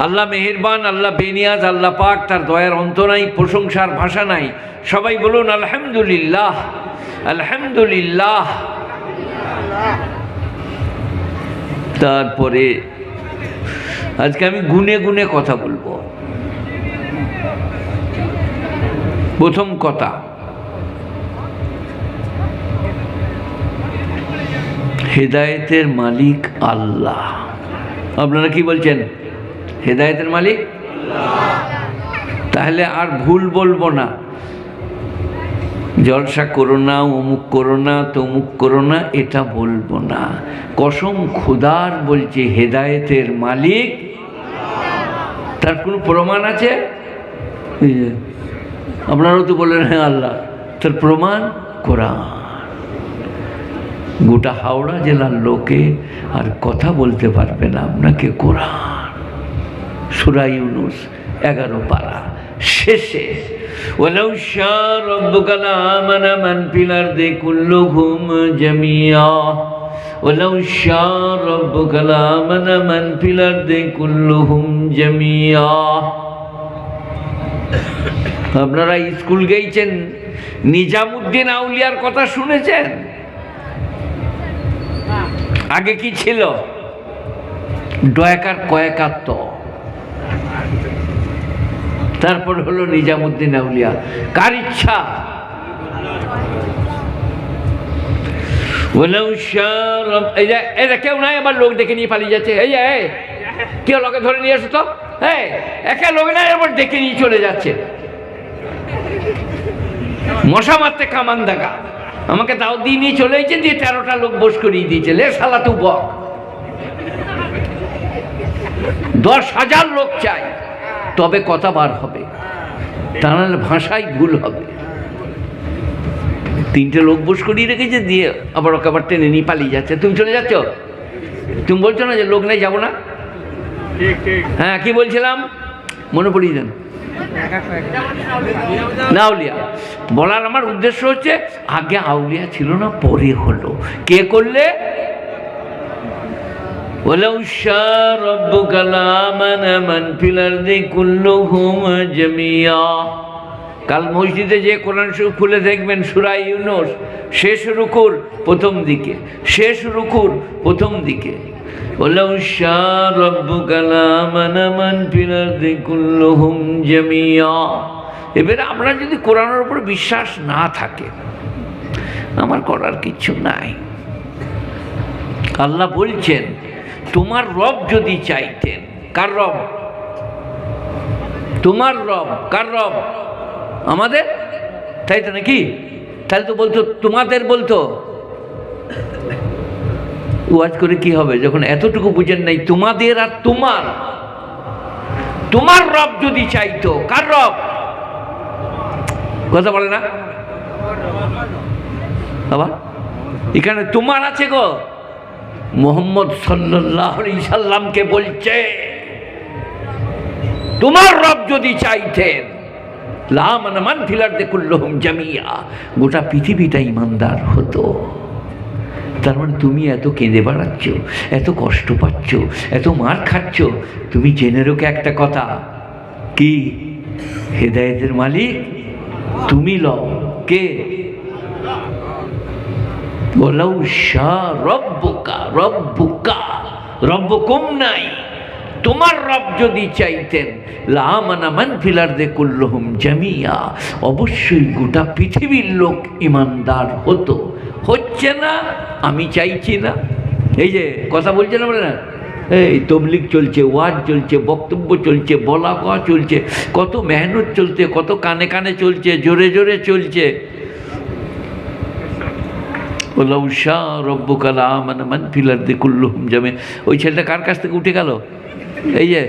আল্লাহ মেহেরবান, আল্লাহ বেনিয়াজ, আল্লাহ পাক, তার দয়ার অন্ত নাই, প্রশংসার ভাষা নাই। সবাই বলুন আলহামদুলিল্লাহ, আলহামদুলিল্লাহ। তারপরে আজকে আমি গুনে গুনে কথা বলবো। প্রথম কথা, হেদায়েতের মালিক আল্লাহ। আপনারা কি বলছেন? হেদায়েতের মালিক আল্লাহ। তাহলে আর ভুল বলবো না, জলসা করো না, অমুক করো না, তমুক করো না, এটা বলবো না। কসম খোদার বলছে হেদায়েতের মালিক। তার কোনো প্রমাণ আছে? আপনারাও তো বললেন হ্যাঁ আল্লাহ, তার প্রমাণ কোরআন। গোটা হাওড়া জেলার লোকে আর কথা বলতে পারবে না আপনাকে কোরআন। সূরা ইউনূস 11 পারা শেষে ওয়ালাউ শা রাব্বুকা লাআমানা মান ফিল আরদি কুল্লুহুম জামিআ, ওয়ালাউ শা রাব্বুকা লাআমানা মান ফিল আরদি কুল্লুহুম জামিআ। আপনারা স্কুল গেছেন, নিজামুদ্দিন আউলিয়ার কথা শুনেছেন? আগে কি ছিল? ডয়াকার কয়েকার তো, তারপর হলো নিজামুদ্দিন আউলিয়া। কার ইচ্ছা? কেউ নাই, আবার লোক দেখে নিয়ে পালিয়ে যাচ্ছে। এই যে কেউ লোকে ধরে নিয়ে আসো তো, একা লোক নাই, আবার ডেকে নিয়ে চলে যাচ্ছে। মশা মারতে কামান দেখা। আমাকে দাও দিয়ে নিয়ে চলে এসেছে, দিয়ে 13টা লোক বস করিয়ে দিয়েছে। লে শালা তু বক, 10,000 লোক চাই তবে কথা বার হবে, তা নাহলে ভাষায় ভুল হবে। 3টে লোক বস করিয়ে রেখেছে, দিয়ে আবার ওকে আবার টেনে নিয়ে পালিয়ে যাচ্ছে। তুমি চলে যাচ্ছ? তুমি বলছো না যে লোক নেই, যাবো না? হ্যাঁ, কি বলছিলাম মনে পড়িয়ে দেন। না আউলিয়া বলার আমার উদ্দেশ্য হচ্ছে, আগে আউলিয়া ছিল না, পরে হলো। কে করলে? ওয়ালাউ শা রাব্বুকা লাআমানা মান ফিল আরদি কুল্লুহুম জামিআ। কাল মসজিদে যে কোরআন শরীফ খুলে দেখবেন, সূরা ইউনূস শেষ রুকুর প্রথম দিকে, শেষ রুকুর প্রথম দিকে ওয়ালাউ শা রাব্বুকা লাআমানা মান ফিল আরদি কুল্লুহুম জামিআ। এবারে আমরা যদি কোরআনের উপর বিশ্বাস না থাকে, আমার করার কিছু নাই। আল্লাহ বলছেন তোমার রব যদি চাইতেন। কার রব? তোমার রব। কার রব? আমাদের। তাই তো নাকি? তাহলে তো বলতো তোমাদের, বলতো। ওয়াজ করে কি হবে যখন এতটুকু বুঝেন নাই? তোমাদের আর তোমার। তোমার রব যদি চাইতো। কার রব? কথা বলে না বাবা। এখানে তোমার আছে গো, মুহাম্মদ সাল্লাল্লাহু আলাইহি সাল্লামকে বলছে তোমার রব যদি চাইতেন লাআমানা মান ফিল আরদি কুল্লুহুম জামিআ, গোটা পৃথিবীটা ইমানদার হতো। তার মানে তুমি এত কেঁদে বেড়াচ্ছ, এত কষ্ট পাচ্ছ, এত মার খাচ্ছ, তুমি জেনে রেখো একটা কথা, কি হেদায়েতের মালিক তুমি লও। কে? ওয়ালাউ শা রাব্বুকা, রব্বুকা রব্বুকুম নাই। তোমার রব যদি চাইতেন লাআমানা মান ফিল আরদি কুল্লুহুম জামিআ, অবশ্যই গোটা পৃথিবীর লোক ইমানদার হতো। হচ্ছে না, আমি চাইছি না। এই যে কথা বলছে না, বলে না, এই তবলিগ চলছে, ওয়াজ চলছে, বক্তব্য চলছে, বলা কওয়া চলছে, কত মেহনত চলছে, কত কানে কানে চলছে, জোরে জোরে চলছে। ওয়ালাউ শা রাব্বুকা লাআমানা মান ফিল আরদি কুল্লুহুম জামিআ। ওই ছেলেটা কার কাছ থেকে উঠে গেল? এই যে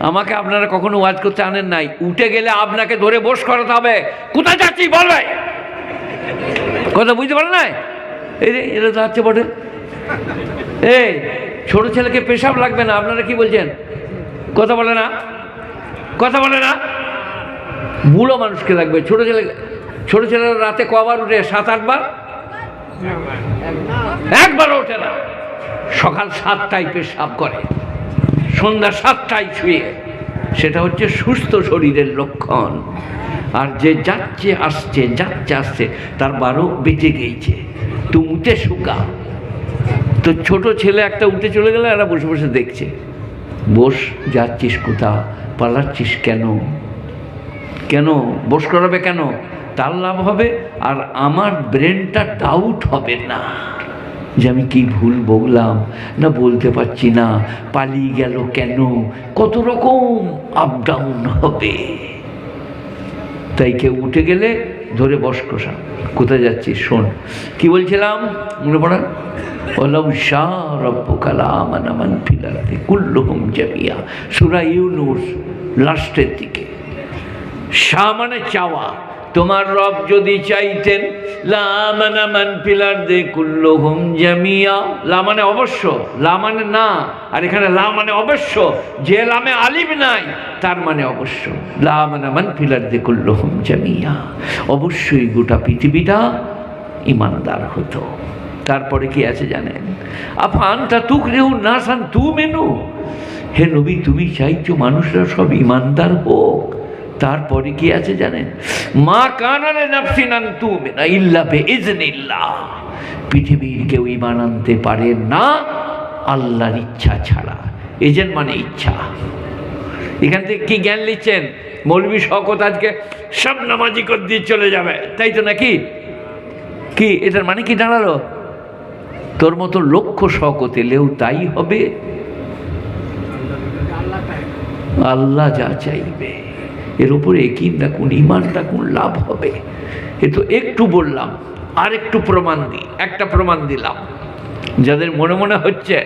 আমাকে আপনারা কখনো ওয়াজ করতে আনেন নাই, উঠে গেলে আপনাকে ধরে বস করাতে হবে। কোথায় যাচ্ছি বলবে? কথা বুঝতে পারে না? এই রে, এটা তো হচ্ছে বটে। এই ছোট ছেলেকে পেশাব লাগবে না, আপনারা কি বলছেন? কথা বলে না, কথা বলে না। বুড়ো মানুষকে লাগবে। ছোট ছেলেরা রাতে কবার উঠে? 7-8 বার। একবারও ওঠে না। সকাল 7টায় পেশাব করে, সন্ধ্যা 7টায় শুয়ে, সেটা হচ্ছে সুস্থ শরীরের লক্ষণ। আর যে যাচ্ছে আসছে তার 12 বেঁচে গিয়েছে, তুই উঠে শুকা। তো ছোট ছেলে একটা উঠে চলে গেলে এরা বসে বসে দেখছে, বস, যাচ্ছিস কোথা, পালাচ্ছিস কেন, কেন বস করাবে, কেন, তার লাভ হবে আর আমার ব্রেনটা ডাউট হবে না যে আমি কি ভুল বললাম না, বলতে পারছি না, পালিয়ে গেল কেন, কত রকম আপ ডাউন হবে। তাই কেউ উঠে গেলে ধরে বস কষা, কোথায় যাচ্ছিস, শোন কি বলছিলাম, মনে পড়া, ওয়ালাউ শাআ রাব্বুকা লাআমানা মান ফিল আরদি কুল্লুহুম জামিয়া, সূরা ইউনূস লাস্টের দিকে। শাহ মানে চাওয়া, তোমার রব যদি চাইতেন লাআমানা মান ফিল আরদি কুল্লুহুম জামিয়া, লা মানে অবশ্য, লা মানে না, আর এখানে লা মানে অবশ্য, যে লামে আলিফ নাই তার মানে অবশ্য, লাআমানা মান ফিল আরদি কুল্লুহুম জামিয়া, অবশ্যই গোটা পৃথিবীটা ইমানদার হতো। তারপরে কি আছে জানেন, আফান্তা তুকরিহু নাসান তুমিনু, হে নবী তুমি চাইছো মানুষরা সব ইমানদার হোক। তারপরে কি আছে জানেন, মা কানা লিনাফসিন আন তুমিনা ইল্লা বিইজনিল্লাহ, পৃথিবীর কেউ ঈমান আনতে পারে না আল্লাহর ইচ্ছা ছাড়া। এজেন্ট মানে ইচ্ছা। এখান থেকে কি জ্ঞান নিচ্ছেন, মৌলভী শওকত আজকে সব নামাজি করে দিয়ে চলে যাবে, তাই তো নাকি, কি এটার মানে কি দাঁড়ালো, তোর মতো লক্ষ শওকত এলেও তাই হবে, আল্লাহ যা চাইবে এর উপরে একই রাখুন, ইমান রাখুন, লাভ হবে। এ তো একটু বললাম, আর একটু প্রমাণ দিই, একটা প্রমাণ দিলাম। যাদের মনে মনে হচ্ছে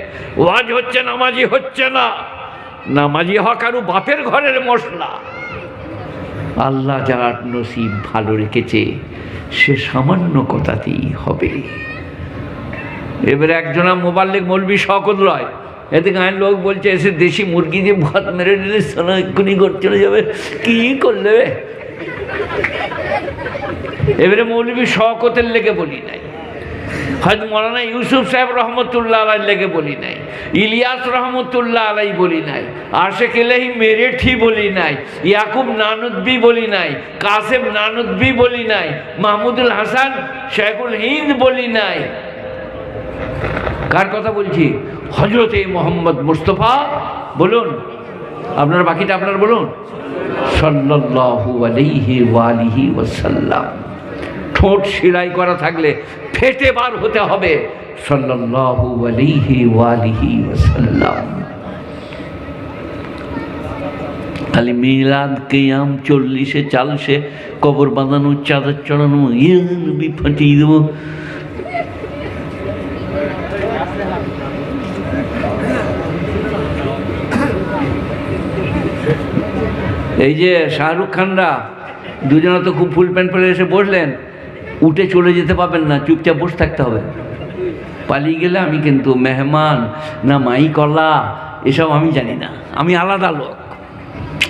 ওয়াজ হচ্ছে নামাজি হচ্ছে না, নামাজি হওয়া কারো বাপের ঘরের মশলা, আল্লাহ যার নসিব ভালো রেখেছে সে সামান্য কথাতেই হবে। এবারে একজনা মোবাল্লিক মৌলভী শওকত রয়, এতে গায়ের লোক বলছে এসে দেশি মুরগি দিয়ে ভাত মেরে নিলে সোনা এক্ষুনি ঘর চলে যাবে, কি করলে। এবারে মৌলভী শওকতের লেগে বলি নাই, হয়তো মৌলানা ইউসুফ সাহেব রহমতুল্লাহ আলাই লেগে বলি নাই, ইলিয়াস রহমতুল্লাহ আলাই বলি নাই, আশেক ইলাহি মেরেঠি বলি নাই, ইয়াকুব নানুদ্বি বলি নাই, কাসেম নানুদ্বি বলি নাই, মাহমুদুল হাসান শেখুল হিন্দ বলি নাই। কার কথা বলছি, হযরতে মুহাম্মদ মুস্তাফা। বলুন আপনার, বাকিটা আপনার বলুন, সাল্লাল্লাহু আলাইহি ওয়া আলিহি ওয়াসাল্লাম। ঠোঁট সেলাই করা থাকলে ফেটে বার হতে হবে, সাল্লাল্লাহু আলাইহি ওয়া আলিহি ওয়াসাল্লাম। খালি মিলাদ কিয়াম 40-এ 40-এ কবর বাঁধানো, চাদর চড়ানো, নবী ফাটিয়ে দেবো। এই যে শাহরুখ খানরা দুজনে তো খুব ফুল প্যান্ট পরে এসে বসলেন, উঠে চলে যেতে পারবেন না, চুপচাপ বসে থাকতে হবে। পালিয়ে গেলে আমি কিন্তু মেহমান না মাই কলা এসব আমি জানি না, আমি আলাদা লোক,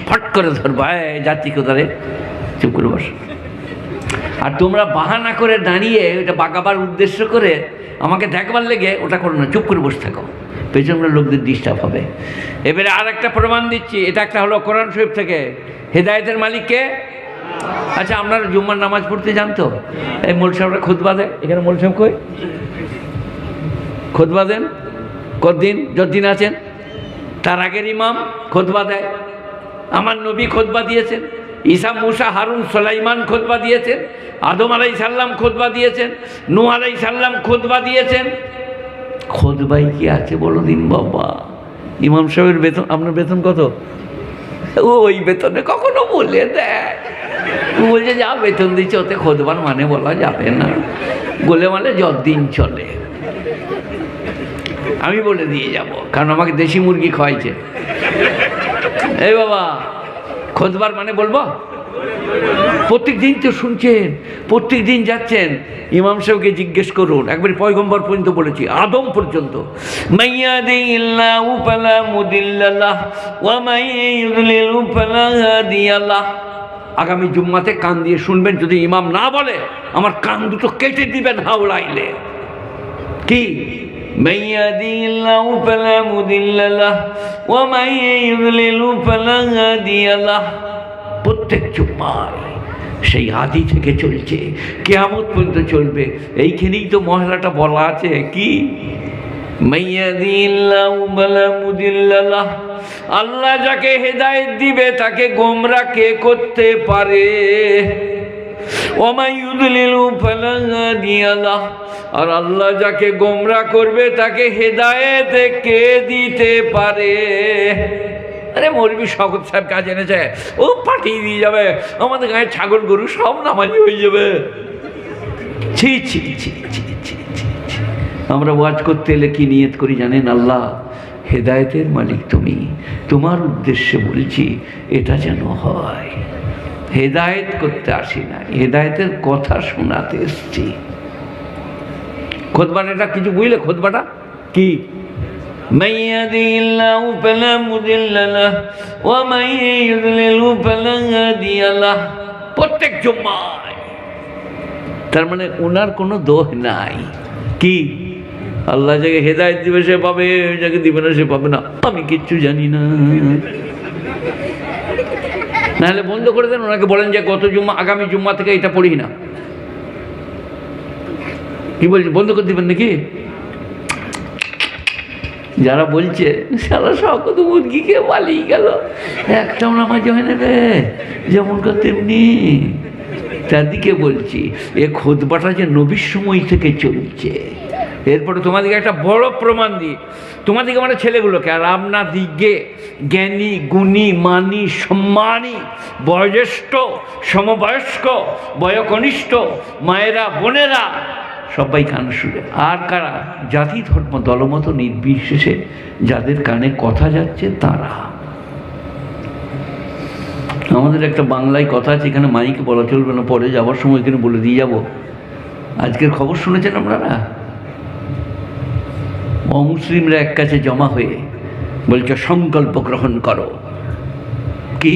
ফট করে ধরবো, যাচ্ছি কোথায়, চুপ করে বস। আর তোমরা বাহানা করে দাঁড়িয়ে ওটা বাগাবার উদ্দেশ্য করে আমাকে দেখবার লেগে ওটা করো না, চুপ করে বসে থাকো, পেছনের লোকদের ডিস্টার্ব হবে। এবারে আর একটা প্রমাণ দিচ্ছি, এটা একটা হলো কোরআন শরীফ থেকে। হেদায়েতের মালিক কে? আচ্ছা আপনারা জুম্মার নামাজ পড়তে জানতো, এই মোল সাহেবরা খুতবা দেয়, এখানে মোল সাহেব কই খুতবা দেন, কতদিন যতদিন আছেন, তার আগের ইমাম খুতবা দেয়। আমার নবী খুতবা দিয়েছেন, ঈসা মুসা হারুন সুলাইমান খুতবা দিয়েছেন, আদম আলাইহিস সালাম খুতবা দিয়েছেন, নূহ আলাইহিস সালাম খুতবা দিয়েছেন। খুতবাই কি আছে বলো দিন বাবা? ইমাম সাহেবের বেতন, আপনার বেতন কত? ওই বেতনে কখনো বলে দেয়, বলছে যা বেতন দিচ্ছে ওতে খুতবার মানে বলা যাবে না, বলে মানে যতদিন চলে। আমি বলে দিয়ে যাব, কারণ আমাকে দেশি মুরগি খাওয়াইছে। এই বাবা খুতবার মানে বলবো? প্রত্যেক দিন তো শুনছেন, প্রত্যেক দিন যাচ্ছেন, ইমাম সাহেবকে জিজ্ঞেস করুন, একবার পয়গম্বর পর্যন্ত বলেছি, আদম পর্যন্ত। মাইয়াদিল্লাহু ফালা মুদিল্লা লাহু ওয়া মাইয়ুদ্লিলহু ফালা হাদিয়া লাহু। আগামী জুম্মাতে কান দিয়ে শুনবেন, যদি ইমাম না বলে আমার কান দুটো কেটে দিবেন হাওলাইলে। কি من يهده الله فلا مضل له ومن يضلل فلا هادي له। প্রত্যেক জুম্মায় সেই আদি থেকে চলছে, কিয়ামত পর্যন্ত চলবে। এইখানেই তো মহলাটা বলা আছে কি, من يهده الله فلا مضل له, আল্লাহ যাকে হেদায়েত দিবে তাকে গোমরা কে করতে পারে? ওয়ামান ইউদলিলু ফালা হাদিয়া লাহ, আর আল্লাহ যাকে গোমরা করবে তাকে হেদায়েত কে দিতে পারে? আরে মৌলবি শওকত সাহেব কাজ এনেছে, ও পাঠিয়ে দিয়ে যাবে, আমাদের গায়ে ছাগল গরু সব নামাজি হয়ে যাবে। ছি ছি ছি ছি ছি ছি। আমরা ওয়াজ করতে এলে কি নিয়ত করি জানেন? আল্লাহ হেদায়েতের মালিক তুমি, তোমার উদ্দেশ্যে বলছি এটা যেন হয়। হেদায়েত করতে আসি না, হেদায়েতের কথা শোনাতে এসছি। খুতবাটা কিছু বুঝলে? খুতবাটা কি? من يهده الله فلا مضل له ومن يضلل فلا هادي له। প্রত্যেক জুম্মায়। তার মানে ওনার কোনো দোষ নাই। কি আল্লাহ যাকে হেদায়েত দিবে সে পাবে, যাকে দিবে না সে পাবে না। আমি কিচ্ছু জানি না। নাহলে বন্ধ করে দেন, ওনাকে বলেন যে গত জুম্মা আগামী জুম্মা থেকে এটা পড়ি না। কি বলছি, বন্ধ করে দিবেন নাকি? যারা বলছে সারা শওকত মুরগি খেয়ে পালিয়ে গেল, একটাও নামাজ হয়ে নেবে যেমন তেমনি, তাদেরকে বলছি এ খুতবাটা যে নবীর সময় থেকে চলছে। এরপরে তোমাদেরকে একটা বড় প্রমাণ দিই, তোমাদেরকে মানে ছেলেগুলোকে, আর আপনাদিকে জ্ঞানী গুণী মানী সম্মানী বয়োজ্যেষ্ঠ সমবয়স্ক বয়কনিষ্ঠ মায়েরা বোনেরা সবাই কান শুনে, আর কারা জাতি ধর্ম দলমত নির্বিশেষে যাদের কানে কথা যাচ্ছে তারা। আমাদের একটা বাংলায় কথা আছে, এখানে মাইকে বলা চলবে না, পরে যাওয়ার সময় এখানে বলে দিয়ে যাব। আজকের খবর শুনেছেন আপনারা? অমুসলিমরা এক কাছে জমা হয়ে বলছে সংকল্প গ্রহণ করো, কি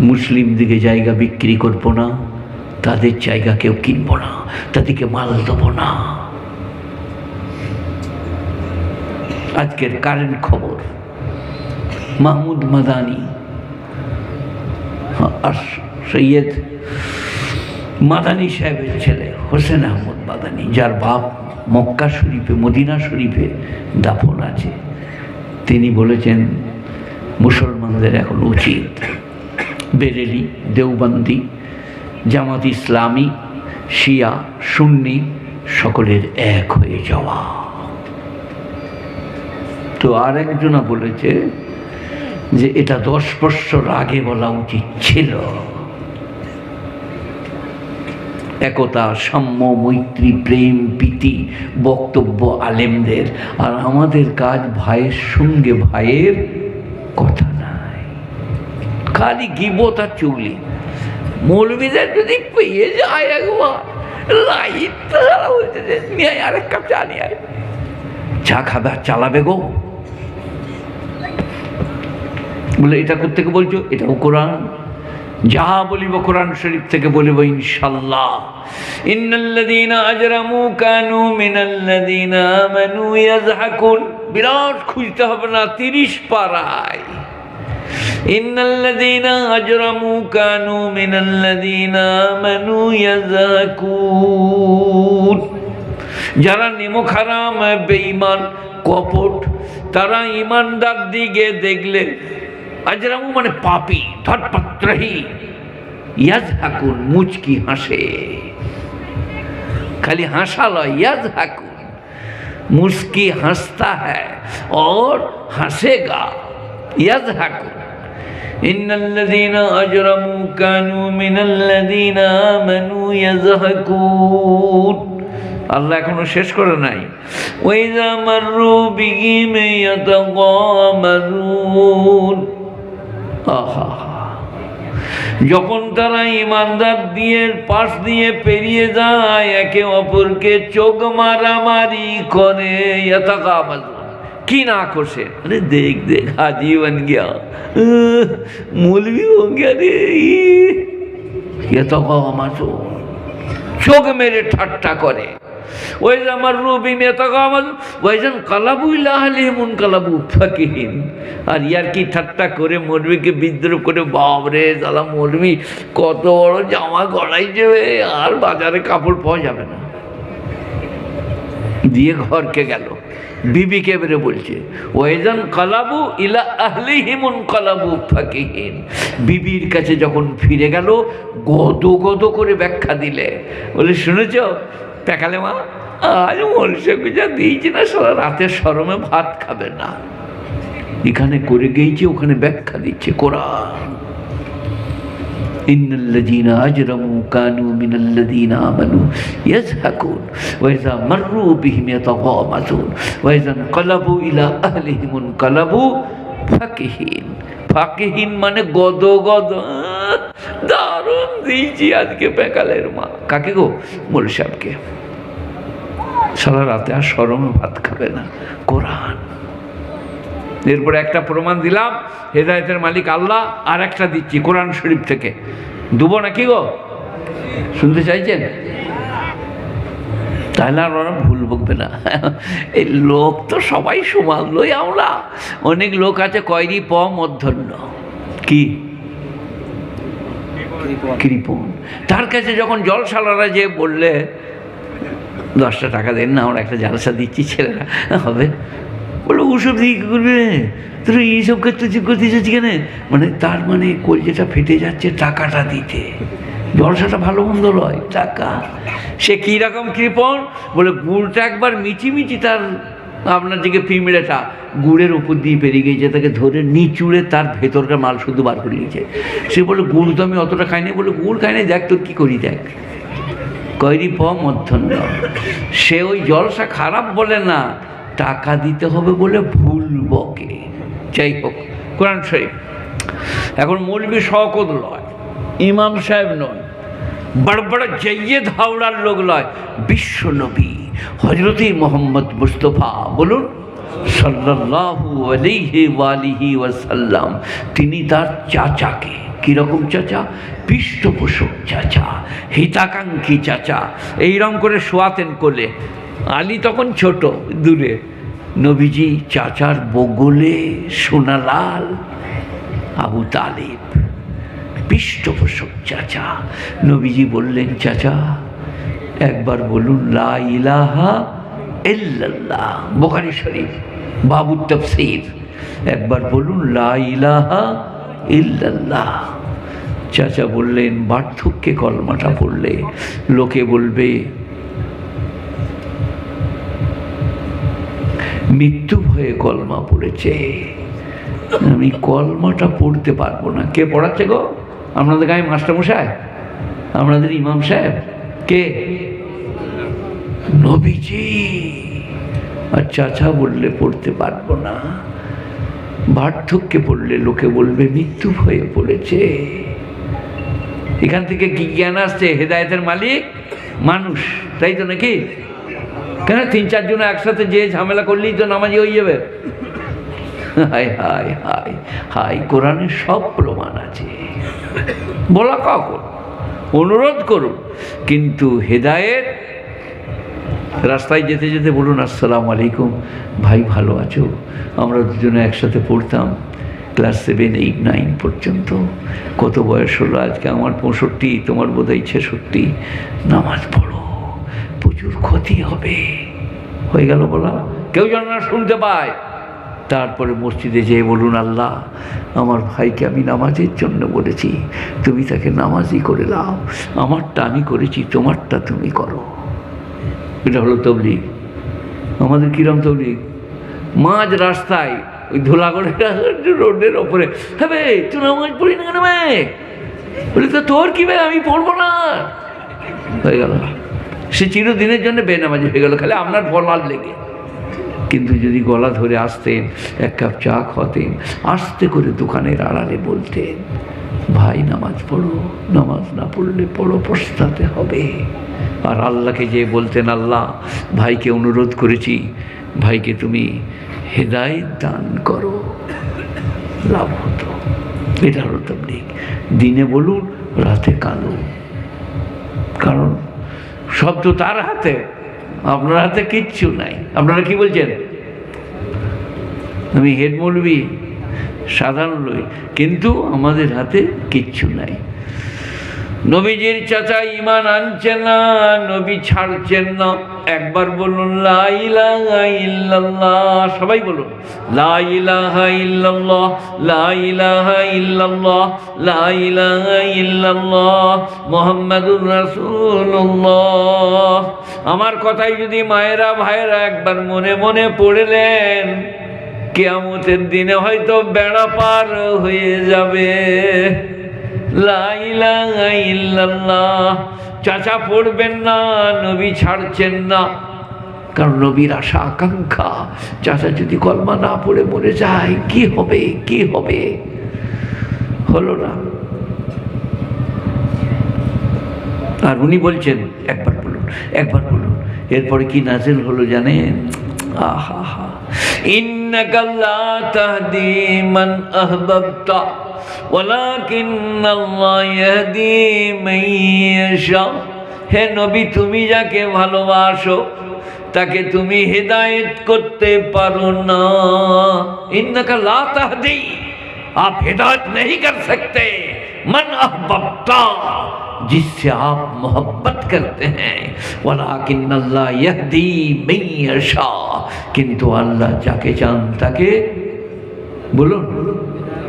মুসলিম দিকে জায়গা বিক্রি করবো না, তাদের জায়গা কেউ কিনবো না, তাদেরকে মাল দেবো না। আজকের কারেন্ট খবর, মাহমুদ মাদানি আর সৈয়দ মাদানি সাহেবের ছেলে হোসেন আহমদ মাদানি, যার বাপ মক্কা শরীফে মদিনা শরীফে দাফন আছে, তিনি বলেছেন মুসলমানদের এখন উচিত বেরেলি দেওবন্দি জামাত ইসলামী শিয়া সুন্নি সকলের এক হয়ে যাওয়া। তো আর একজনা বলেছে যে এটা 10 বছর আগে বলা উচিত ছিল। একতা সাম্য মৈত্রী প্রেম প্রীতি বক্তব্য আলেমদের, আর আমাদের কাজ ভাইয়ের সঙ্গে ভাইয়ের কথা নাই, খালি গিবত আর চুগলি। মৌলবীদের যদি পেয়ে যায় একবার লাইট নিয়ে আরেক কাপ চা নিয়ে আয়, চা খাবে আর চালাবে গো। বলে এটা কোত্থেকে বলছো? এটাও কোরআন, যাহা বলিব কোরআন শরীফ থেকে বলিব ইনশাআল্লাহ। ইন্নাল্লাযীনা আজরামু কানু মিনাল্লাযীনা আমানু ইয়াযহাকুন। বিরাট খুঁজতে হবে না, 30 পারায়। ইন্নাল্লাযীনা আজরামু কানু মিনাল্লাযীনা আমানু ইয়াযহাকুন। যারা নিমক হারাম বেঈমান কপট, তারা ইমানদার দিকে দেখলে, আজরামু মানে পাপী ধটপত্রহী, ইয়াযহাকুন মুচকি হাসে, খালি হাসা লয়, ইয়াযহাকুন মুস্কি হাসতা হ্যায় और हंसेगा, ইয়াযহাকুন। ইন্নাল্লাযীনা আজরামু কানু মিনাল্লাযীনা আমানু ইয়াযহাকুন। আল্লাহ এখনো শেষ করে নাই। ওয়াইযা মাররু বিহিম ইয়াতাগামারুন। আহা, যখন তারা ইমানদার দিয়ে পাশ দিয়ে পেরিয়ে যায় একে অপরকে চোখ মারামারি করে। ইয়াতাগামারুন কি না করছে, আরে দেখ দেখ হাজি বন গিয়া, মৌলবি হো গিয়া রে। ইয়াতাগামারুন চোখ মেরে ঠাট্টা করে। ওয়াইজা মাররু বিহিম ইয়াতাগামাজুন ওয়াইজা কালাবু ইলা আহলিহিম মুনকালাবু ফাকিহিন। আর ইয়ার কি ঠাট্টা করে মৌলবীকে বিদ্রোহ করে, বাবরে জ্বালা মৌলবী কত বড় জামা গড়াইছে, আর বাজারে কাপড় পাওয়া যাবে না, দিয়ে ঘরকে গেল। বিবিকে বেরে বলছে ওয়াইজান কালাবু ইলা আহলিহিম মুনকালাবু ফাকিহিন। বিবির কাছে যখন ফিরে গেল গদ গদ করে ব্যাখ্যা দিলে, বলে শুনেছ পেকালে মা, আজ মলসে যা দিয়েছি না, সারা রাতের শরমে ভাত খাবে না। এখানে করে গিয়েছে, ওখানে ব্যাখ্যা দিচ্ছে কোরআন। ইন্নাল্লাযীনা আজরামু কানু মিনাল্লাযীনা আমানু ইয়াযহাকুন ওয়া ইযা মাররু বিহিম ইয়াতাগামাজুন ওয়া ইযা ইনকালাবু ইলা আহলিহিম ইনকালাবু ফাকিহিন। ফাকিহিন মানে গদ গদ। দারুণ দিয়েছি আজকে পেকালের মা। কাকে গো? মোল সাহেবকে। সারা রাতে আর শরমে ভাত খাবে না, কোরআন। এরপরে একটা প্রমাণ দিলাম, হেদায়েতের মালিক আল্লাহ। আর একটা দিচ্ছি কোরআন শরীফ থেকে, দেবো নাকি গো? শুনতে চাইছেন? তাহলে আর ওরা ভুল বকবে না। এই লোক তো সবাই সমান লই আমরা। অনেক লোক আছে কয়রি প মধ্যন্য কি কৃপণ। তার কাছে যখন জলসালারা যে বললে 10টা টাকা দেন না, আমরা একটা জালসা দিচ্ছি, ছেলেরা হবে বলে ওসব দিয়ে কী করবে, তোর এইসব ক্ষেত্রে ঠিক করতে চাচ্ছি কেন? মানে তার মানে কলজেটা ফেটে যাচ্ছে টাকাটা দিতে। জলসাটা ভালো মন্দ নয়, টাকা। সে কী রকম কৃপণ, বলে গুড়টা একবার মিচিমিচি তার আপনার দিকে পিঁমড়েটা গুড়ের উপর দিয়ে পেরিয়ে গিয়েছে, তাকে ধরে নিচুড়ে তার ভেতরকার মাল শুধু বার করে নিয়েছে। সে বলে গুড় তো আমি অতটা খাইনি। বলে গুড় খাইনি, দেখ তোর কী করি দেখ। কৈরি প মধ্যন্য। সে ওই জলসা খারাপ বলে না, টাকা দিতে হবে বলে ভুল বকে। যাই হোক, কোরআন শরীফ। এখন মৌলবী শওকত লয়, ইমাম সাহেব নয়, বড় বড় জৈয়দ হাওড়ার লোক লয়, বিশ্ব নবী হযরতে মুহাম্মদ মুস্তাফা বলুন সাল্লাল্লাহু আলাইহি ওয়ালিহি ওয়াসাল্লাম, তিনি তার চাচাকে, কীরকম চাচা? পৃষ্ঠপোষক চাচা, হিতাকাঙ্ক্ষী চাচা, এইরকম করে শোয়াতেন কোলে। আলী তখন ছোট দূরে, নবীজি চাচার বগলে সোনালাল আবু তালিব, পৃষ্ঠপোষক চাচা। নবীজি বললেন, চাচা একবার বলুন লা ইলাহা ইল্লাল্লাহ। বুখারী শরীফ বাবুত তাফসীর, একবার বলুন লা ইলাহা ইল্লাল্লাহ। চাচা বললেন, বার্ধক্যে কলমাটা পড়লে লোকে বলবে মৃত্যু ভয়ে কলমা পড়েছে, আমি কলমাটা পড়তে পারবো না। কে পড়াচ্ছে গো? আপনাদের গায়ে মাস্টারমশাই, আপনাদের ইমাম সাহেব? কে? নবীজি। আর চাচা বললে পড়তে পারবো না, বার্ধক্যে পড়লে লোকে বলবে মৃত্যু ভয়ে পড়েছে। এখান থেকে কি জ্ঞান আসছে? হেদায়েতের মালিক মানুষ, তাই তো নাকি? কেন 3-4 জন একসাথে যে ঝামেলা করলেই তো নামাজি হয়ে যাবে? হায় হায় হায় হায়, কোরআনের সব প্রমাণ আছে। বলা কখন? অনুরোধ করুন, কিন্তু হেদায়েত। রাস্তায় যেতে যেতে বলুন আসসালামু আলাইকুম ভাই, ভালো আছো? আমরা দুজনে একসাথে পড়তাম ক্লাস 7, 8, 9 পর্যন্ত। কত বয়স হলো আজকে? আমার 65, তোমার বোধহয় 66। নামাজ পড়ো, প্রচুর ক্ষতি হবে। হয়ে গেল বলা, কেউ যেন না শুনতে পায়। তারপরে মসজিদে যেয়ে বলুন, আল্লাহ আমার ভাইকে আমি নামাজের জন্য বলেছি, তুমি তাকে নামাজই করে দাও। আমারটা আমি করেছি, তোমারটা তুমি করো। এটা হলো তবলিগ। আমাদের কিরম তবলিগ? মাঝ রাস্তায় ওই ধুলাগড় রোডের ওপরে, হ্যাঁ বে তুই নামাজ পড়ি না কেন? বলি তো তোর কি ভাই, আমি পড়বো না। হয়ে গেল, সে চিরদিনের জন্য বেনামাজি হয়ে গেল, খালি আপনার বলার লেগে। কিন্তু যদি গলা ধরে আসতেন, 1 কাপ চা খাওয়াতেন, আস্তে করে দোকানের আড়ালে বলতেন, ভাই নামাজ পড়ো, নামাজ না পড়লে পড়ো, পস্তাতে হবে। আর আল্লাহকে যে বলতেন, আল্লাহ ভাইকে অনুরোধ করেছি, ভাইকে তুমি হেদায়েত দান করো, লাভ হতো। এটা হলো তাবলীগ। দিনে বলুন, রাতে কাঁদুন, কারণ সব তো তার হাতে। আপনার হাতে কিচ্ছু নাই। আপনারা কি বলছেন? আমি হেড মৌলবি সাধারণ লই, কিন্তু আমাদের হাতে কিচ্ছু নাই। নবীজির চাচা ঈমান আনছেন না, নবী ছাড়ছেন না। একবার বলুন লা ইলাহা ইল্লাল্লাহ, সবাই বলুন লা ইলাহা ইল্লাল্লাহ, লা ইলাহা ইল্লাল্লাহ, লা ইলাহা ইল্লাল্লাহ মুহাম্মাদুর রাসূলুল্লাহ। আমার কথাই যদি মায়েরা ভাইয়েরা একবার মনে মনে পড়লেন, কিয়ামতের দিনে হয়তো বেড়া পার হয়ে যাবে। লা ইলাহা ইল্লাল্লাহ। চাচা পড়বেন না, নবী ছাড়ছেন না, কারণ নবীর আশা আকাঙ্ক্ষা চাচা যদি কলমা না পড়ে মরে যায় কি হবে, কি হবে? হলো না। আর উনি বলছেন একবার বলুন, একবার বলুন। এরপরে কি নাজিল হলো জানেন? আহা হা, ইন্নাকা লা তাহদি মান আহবাবতা ওয়ালাকিন্নাল্লাহ ইয়াহদি মান ইয়াশা। হে নবী, তুমি যাকে ভালোবাসো তাকে তুমি হিদায়ত করতে পারো না। ইন্নাকা লা তাহদি, आप हिदायत नहीं कर सकते मन अहबब्ता, जिससे आप मोहब्बत करते हैं। वलाकिन्नल्लाह यहदी मन यशा, किंतु अल्लाह जाके चान ताके बोलुन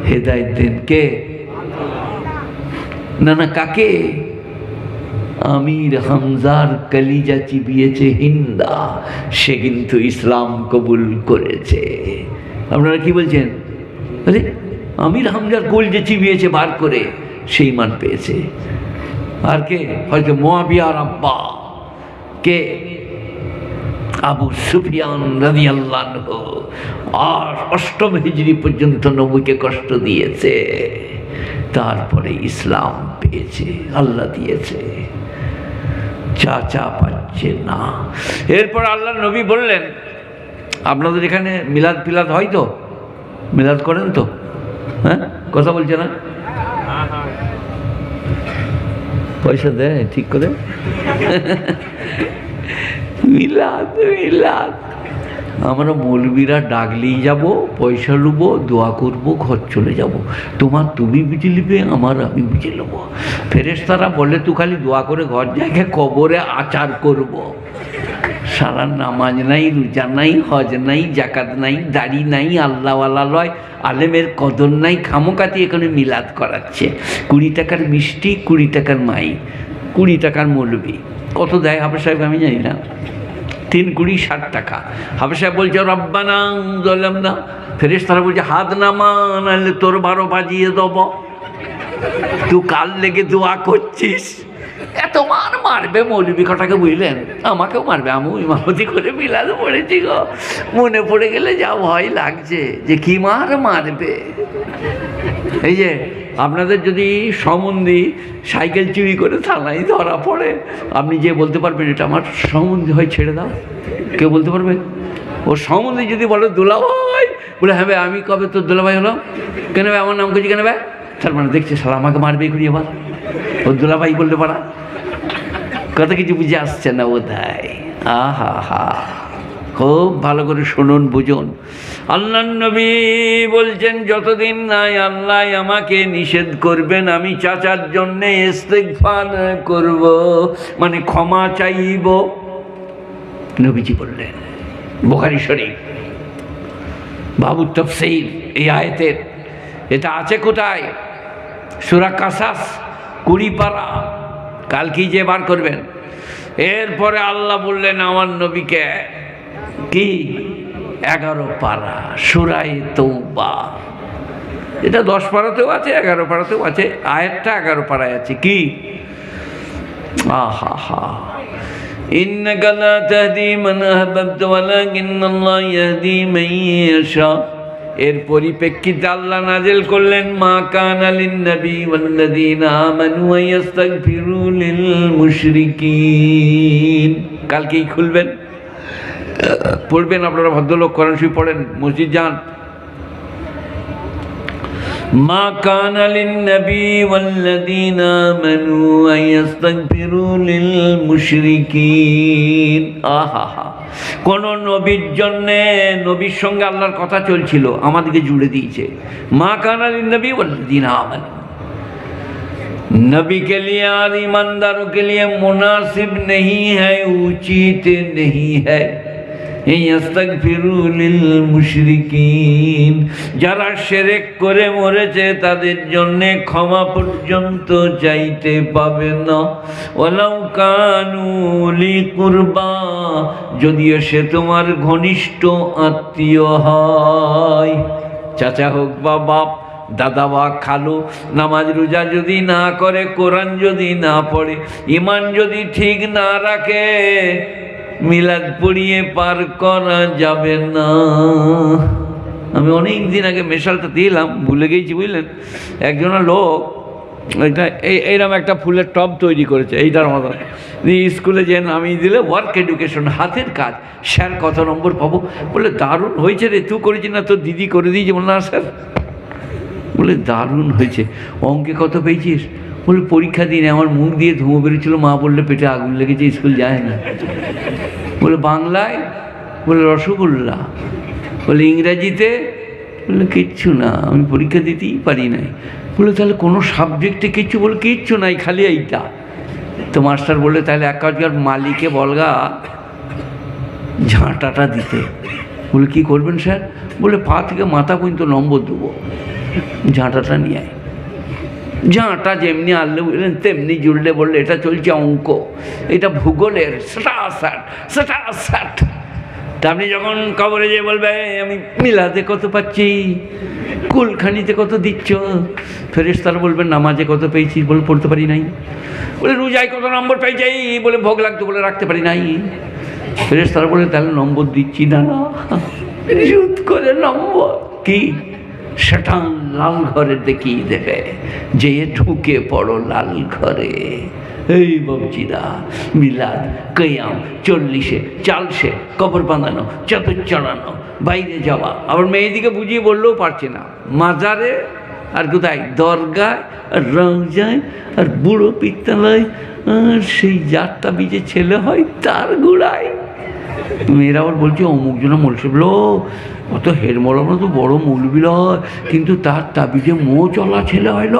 हिदायत देन। के ना ना काके? আমির হামজার কলিজা চিবিয়েছে হিন্দা, সে কিন্তু ইসলাম কবুল করেছে। আপনারা কি বলছেন? আরে আমির হামজার কলিজা চিবিয়েছে বার করে, সেই মান পেয়েছে। আর কে? হয়তো মুয়াবিয়ার আব্বা কে? আবু সুফিয়ান রাদিয়াল্লাহু আনহু। আর ৮ম হিজরি পর্যন্ত নবীকে কষ্ট দিয়েছে, তারপরে ইসলাম পেয়েছে, আল্লাহ দিয়েছে। চাচা পাচ্ছে না। এরপর আল্লাহ নবী বললেন, আপনাদের এখানে মিলাদ ফিলাদ হয় তো? মিলাদ করেন তো? হ্যাঁ, কথা বলছে না? পয়সা দেয় ঠিক করে? মিলাদ মিলাদ আমরা মৌলবীরা ডাকলেই যাব, পয়সা নেব, দোয়া করব, ঘর চলে যাব। তোমার তুমি বুঝে নেবে, আমার আমি বুঝে নেব। ফেরেশতারা বলে তুই খালি দোয়া করে ঘর জায়গায় কবরে আচার করব। সারা নামাজ নাই, রোজা নাই, হজ নাই, জাকাত নাই, দাড়ি নাই, আল্লাহওয়ালা লয়, আলেমের কদর নাই, খামোকাতি এখানে মিলাদ করাচ্ছে। 20 টাকার মিষ্টি, 20 টাকার মাই, 20 টাকার মৌলবি। কত দেয় হাফেজ সাহেব আমি জানি না, 3 কুড়ি 60 টাকা। হাফেজ সাহেব বলছে রব্বানা যালামনা, ফেরেশতারা বলছে হাত নামা, নাহলে তোর 12 বাজিয়ে দেব। তুই কাল লেগে দোয়া করছিস, এত মার মারবে মৌলবি কটাকে, বুঝলেন? আমাকেও মারবে। আমি ইমামতি করে মিলাদ পড়েছি গো, মনে পড়ে গেলে যা ভয় লাগছে যে কি মার মারবে। এই যে আপনাদের যদি সম্বন্ধী সাইকেল চুরি করে থানায় ধরা পড়ে, আপনি যে বলতে পারবেন এটা আমার সম্বন্ধী হয়, ছেড়ে দাও? কেউ বলতে পারবে? ও সম্বন্ধী যদি বলে দুলাভাই, বলে হ্যাঁ ভাই আমি কবে তোর দুলাভাই হলো? কেন ভাই আমার নাম করছি কেন ভাই? তার মানে দেখছে শালা আমাকে মারবে করি আবার, ও দুলাভাই বলতে পারা। কত কিছু বুঝে আসছে না বোধহয়। আহা হা, খুব ভালো করে শুনুন, বুঝুন। আল্লাহ নবী বলছেন যতদিন নাই আল্লাহ আমাকে নিষেধ করবেন, আমি চাচার জন্যে ইস্তিগফার করব, মানে ক্ষমা চাইব। নবীজি বললেন, বুখারী শরীফ বাবু তাফসীর এই আয়াতের। এটা আছে কোথায়? সূরা কাসাস 20 পারা, কালকেই যে বার করবেন। এরপরে আল্লাহ বললেন আমার নবীকে কি? 11 পারা সূরায়ে তাওবা। এটা 10 পারাতেও আছে, 11 পারাতেও আছে। আয়াতটা 11 পারায় আছে। কি? আহা হা, ইন্নাকা লা তাহদি মান আহবাবতা ওয়ালাকিন্নাল্লাহ ইয়াহদি মান ইয়াশা। এর পরিপ্রেক্ষিতে আল্লাহ নাজিল করলেন মা কানা লিন নবী ওয়াল্লাযীনা আমানু ওয়াস্তাগফিরু লিল মুশরিকিন। কালকেই খুলবেন, পড়বেন। আপনারা ভদ্রলোক কোরআন শরীফ পড়েন, মসজিদ যান। মা কানা লিন-নবী ওয়াল্লাযীনা আমানু আন ইস্তাগফিরু লিল মুশরিকিন। আহা, কোন নবীর জন্য, নবীর সঙ্গে আল্লাহর কথা চলছিল, আমাদেরকে জুড়ে দিয়েছে। মা কানা লিন-নবী ওয়াল্লাযীনা আমানু, नबी के लिए और ईमानदारों के लिए मुनासिब नहीं है, उचित नहीं है মুশরিকিন, যারা শিরক করে মরেছে তাদের জন্য ক্ষমা পর্যন্ত চাইতে পাবে না। ওয়ালাউ কানু লি কুরবা, যদিও সে তোমার ঘনিষ্ঠ আত্মীয় হয়, চাচা হোক বা বাপ, দাদা বা খালু, নামাজ রোজা যদি না করে, কোরআন যদি না পড়ে, ঈমান যদি ঠিক না রাখে, মিলাদ পড়িয়ে পার করা যাবে না। আমি অনেক দিন আগে মেশালটা দিলাম, ভুলে গেছি বুঝলেন। একজনের লোক এটা এইরকম একটা ফুলের টব তৈরি করেছে, এইটার মতো স্কুলে যে নামিয়ে দিলে ওয়ার্ক এডুকেশন, হাতের কাজ। স্যার কত নম্বর পাবো? বলে দারুণ হয়েছে রে, তুই করেছি না তোর দিদি করে দিয়েছে? বলে না স্যার। বলে দারুণ হয়েছে। অঙ্কে কত পেয়েছিস? বলে পরীক্ষা দিনে আমার মুখ দিয়ে ধুঁয়ো বেরোচ্ছিল, মা বললে পেটে আগুন লেগেছে, স্কুল যায় না। বলে বাংলায়? বলে রসগোল্লা। বলে ইংরাজিতে? বলে কিচ্ছু না, আমি পরীক্ষা দিতেই পারি নাই। বলে তাহলে কোনো সাবজেক্টে কিচ্ছু? বলে কিচ্ছু নাই, খালি এইটা। তো মাস্টার বললে তাহলে এক কাজ কর, মালিকে বলগা ঝাঁটাটা দিতে। বলে কী করবেন স্যার? বলে পা থেকে মাথা পর্যন্ত নম্বর দেবো, ঝাঁটাটা নিয়ে আয়। ঝাঁটা যেমনি আনলে বুঝলেন তেমনি জুড়লে, বললে এটা চলছে অঙ্ক, এটা ভূগোলের, সেটা তা আপনি যখন কবরে যেয়ে বলবে আমি মিলাদে কত পাচ্ছি, কুলখানিতে কত দিচ্ছ, ফেরেশতারা বলবেন নামাজে কত পেয়েছি, বলে পড়তে পারি নাই। বলে রোজায় কত নম্বর পেয়ে যাই, বলে ভোগ লাগতো, বলে রাখতে পারি নাই। ফেরেশতারা বলে তাহলে নম্বর দিচ্ছি না, না জুত করে নম্বর কি শটান লাল ঘরে দেখিয়ে দেবে, যে ঢুকে পড়ো লাল ঘরে। এই বাবজিরা, মিলাদ, কিয়াম, 40-এ, চালসে, কবর বাঁধানো, চাদর চড়ানো, বাইরে যাওয়া, আবার মেয়েদিকে বুঝিয়ে বললেও পারছে না, মাজারে আর কোথায়, দরগায় আর রওজায় আর বুড়ো পিত্তালয়, আর সেই যারটা বীজে ছেলে হয় তার গোড়ায়। মেয়েরা আবার বলছে অমুক জনা মলসে বলো অত হের মলানো তো বড় মৌলবি হয়, কিন্তু তার তাবিজে মো চলা ছেলে হইল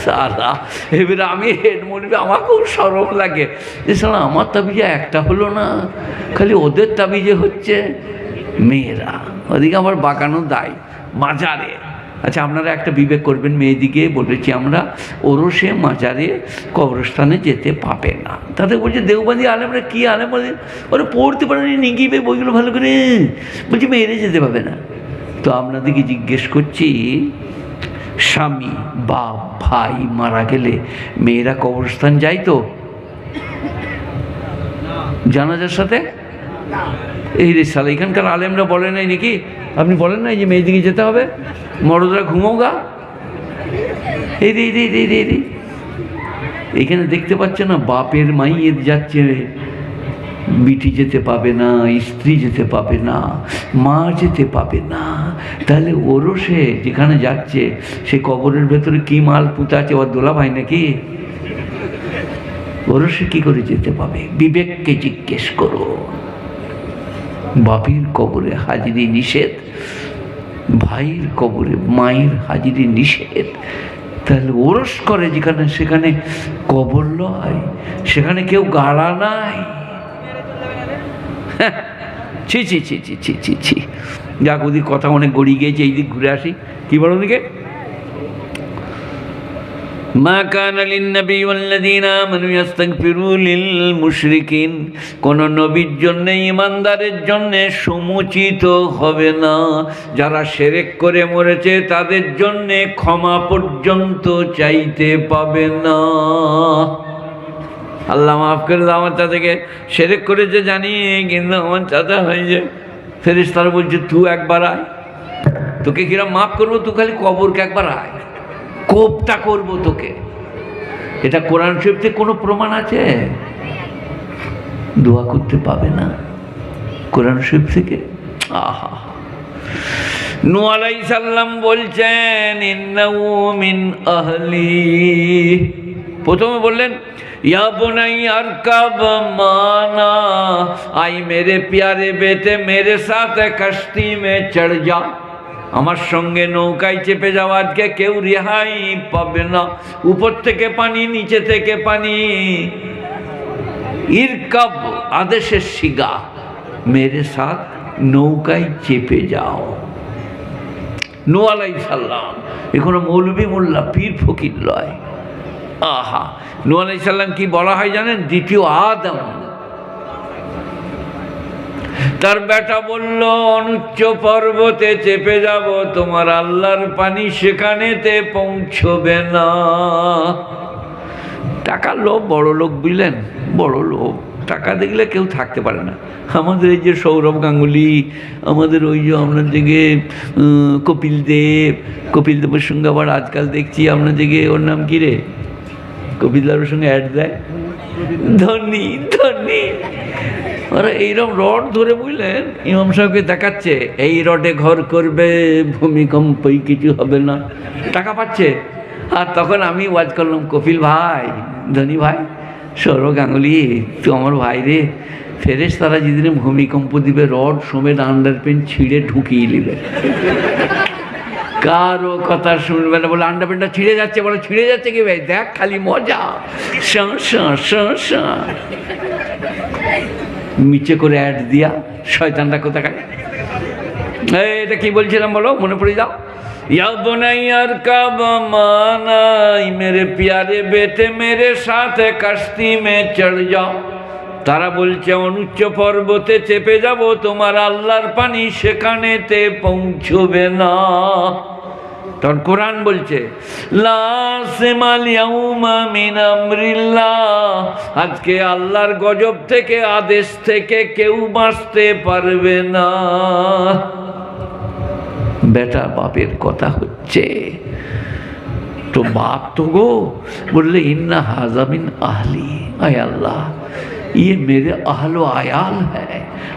সারা। এবারে আমি হেড মৌলবি, আমার খুব সরম লাগে যে সারা আমার তাবিজে একটা হলো না, খালি ওদের তাবিজে হচ্ছে। মেয়েরা ওদিকে আমার বাঁকানো দায় মাজারে। আচ্ছা আপনারা একটা বিবেক করবেন, মেয়েদিকে বলেছি আমরা ওরসে মাজারে কবরস্থানে যেতে পাবে না। তাদের বলছে দেওবাদী আলেমরা কী আলেম বলে, ওরা পড়তে পারেনি, নিগিবে বইগুলো ভালো করে, বলছি মেয়েরে যেতে পাবে না। তো আপনাদেরকে জিজ্ঞেস করছি, স্বামী বাপ ভাই মারা গেলে মেয়েরা কবরস্থান যায় তো জানাজার সাথে? এই রে সালা, এখানকার আলেমরা বলে নাই নাকি? আপনি বলেন নাই যে মেয়েদিকে যেতে হবে, মরদরা ঘুমোগা? এই রে রে রে রে রে, এখানে দেখতে পাচ্ছে না বাপের মাইয়ের যাচ্ছে, বিটি যেতে পাবে না, স্ত্রী যেতে পাবে না, মা যেতে পাবে না। তাহলে ওরও সে যেখানে যাচ্ছে সে কবরের ভেতরে কি মাল পুঁতা আছে, ওর দোলা ভাই নাকি? ওরও সে কী করে যেতে পাবে? বিবেককে জিজ্ঞেস করো। বাপের কবরে হাজিরি নিষেধ, ভাইয়ের কবরে মায়ের হাজিরি নিষেধ, তাহলে ওরস করে যেখানে সেখানে কবর লয়, সেখানে কেউ গাড়া নাই। ছি ছি ছি ছি ছি ছি ছি। যাক, ওদিক কথা অনেক গড়িয়ে গিয়েছে, এই দিক ঘুরে আসি। কি বলো ওদিকে? মা কানা লিন-নবী ওয়াল্লাযীনা আমানু ইস্তাগফিরু লিল মুশরিকিন, কোন নবীর জন্য, ঈমানদারের জন্য সমুচিত হবে না, যারা শিরক করে মরেছে তাদের জন্য ক্ষমা পর্যন্ত চাইতে পাবে না। আল্লাহ মাফ করে দাও আমার চাচাকে, শিরক করেছে জানি, কিন্তু আমার চাচা হয়েছে। ফেরেশতারা বলছে তুই একবার আয়, তোকে কিরম মাফ করবো, তুই খালি কবরকে একবার আয়, কোপটা করবো তোকে। এটা কোরআন শরীফ থেকে কোনো প্রমাণ আছে? দোয়া করতে পাবে না কোরআন শরীফ থেকে। আহা, নূহ আলাইহিস সালাম বলছেন ইন্নাহু মিন আহলি। প্রথমে বললেন या बुनैया अरकब माना, आई मेरे प्यारे बेटे मेरे साथ कश्ती में चढ़ जा, আমার সঙ্গে নৌকায় চেপে যাও, আজকে কেউ রেহাই পাবে না। উপর থেকে পানি, নিচে থেকে পানি। ইরকাব আদেশের সিগা, মেরে সাথ নৌকায় চেপে যাও। নূহ আলাইহিস সালাম এখনো মৌলবী মোল্লা পীর ফকির লয়। আহা, নূহ আলাইহিস সালাম কি বলা হয় জানেন? দ্বিতীয় আদম। তার বেটা বলল অনুচ্চ পর্বতে চেপে যাব, তোমার আল্লাহর পানি সেখানেতে পৌঁছবে না। টাকার লোভ, বড় লোক বুঝলেন, বড় লোভ। টাকা দেখলে কেউ থাকতে পারে না। আমাদের এই যে সৌরভ গাঙ্গুলি, আমাদের ওই যে আপনার দিকে কপিল দেবের সঙ্গে আবার আজকাল দেখছি আপনার দিকে, ওর নাম কি রে, কপিল দেবের সঙ্গে অ্যাড দেয়, ধনী ধনী। ওরা এইরকম রড ধরে বুঝলেন ইমাম সাহেবকে দেখাচ্ছে, এই রডে ঘর করবে, ভূমিকম্পই কিছু হবে না, টাকা পাচ্ছে। আর তখন আমি ওয়াজ করলাম, কপিল ভাই, ধনী ভাই, সৌরভ গাঙ্গুলি, তুই আমার ভাই রে, ফেরেশতারা যেদিনে ভূমিকম্প দিবে রড সমেত আন্ডারপ্যান্ট ছিঁড়ে ঢুকিয়ে নেবে। কারো কথা শুনবে না, বলে আন্ডারপ্যান্টটা ছিঁড়ে যাচ্ছে, বলে ছিঁড়ে যাচ্ছে কি ভাই, দেখ খালি মজা, নিচে করে অ্যাড দিয়া শয়তানটা কোথাকার। এটা কি বলছিলাম বলো, মনে পড়ে যাও। या बुनैया अरकब माना, मेरे प्यारे बेटे मेरे साथ कश्ती में चढ़ जाओ। তারা বলছে অনুচ্চ পর্বতে চেপে যাব, তোমার আল্লাহর পানি সেখানেতে পৌঁছবে না। তখন কোরআন বলছে লা সিমাল ইয়াউমা মিন আমরিল্লাহ, আজকে আল্লাহর গজব থেকে, আদেশ থেকে কেউ বাঁচতে পারবে না। বেটা বাপের কথা হচ্ছে তো, বাপ তো গো বললে ইন্না হাযা মিন আহলি, আয় আল্লাহ ये मेरे आहलो आयाल है,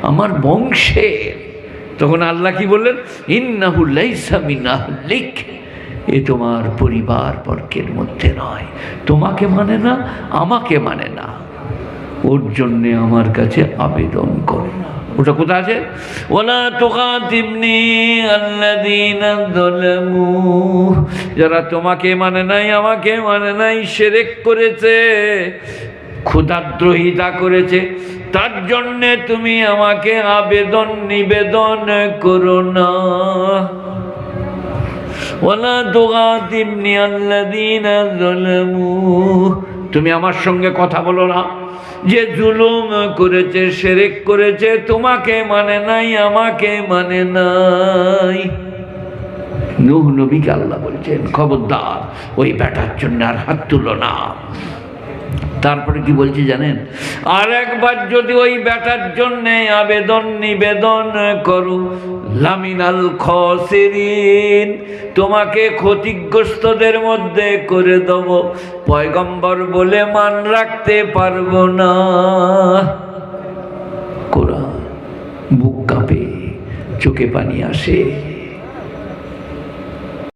আমার বংশের। তখন আল্লাহ কি বললেন, ইন্নাহু লাইসা মিন আহলিক, এ তোমার পরিবার বর্গের মধ্যে নয়, তোমাকে মানে না, আমাকে মানে না, ওর জন্যে আমার কাছে আবেদন করো না। ওটা কোথায় আছে? ওয়ালা তুখাতিবনি আল্লাযীনা যালামু, যারা তোমাকে মানে নাই, আমাকে মানে নাই, শিরক করেছে, ক্ষুধাদ্রোহিতা করেছে, তার জন্যে তুমি আমাকে আবেদন নিবেদন করো না। ওয়ালা তুখাতিবনি আল্লাযীনা যালামু, তুমি আমার সঙ্গে কথা বলো না, যে জুলুম করেছে, শিরক করেছে, তোমাকে মানে নাই, আমাকে মানে নাই। নূহ নবীকে আল্লাহ বলছেন খবরদার ওই বেটার জন্য আর হাত তুলো না। তারপরে কি বলছি জানেন, আর একবার যদি ওই বেটার জন্য আবেদন নিবেদন করো, লামিনাল খাসিরিন, তোমাকে ক্ষতিগ্রস্তদের মধ্যে করে দেব, পয়গম্বর বলে মান রাখতে পারবো না। কোরআন বুক কাঁপে, চোখে পানি আসে।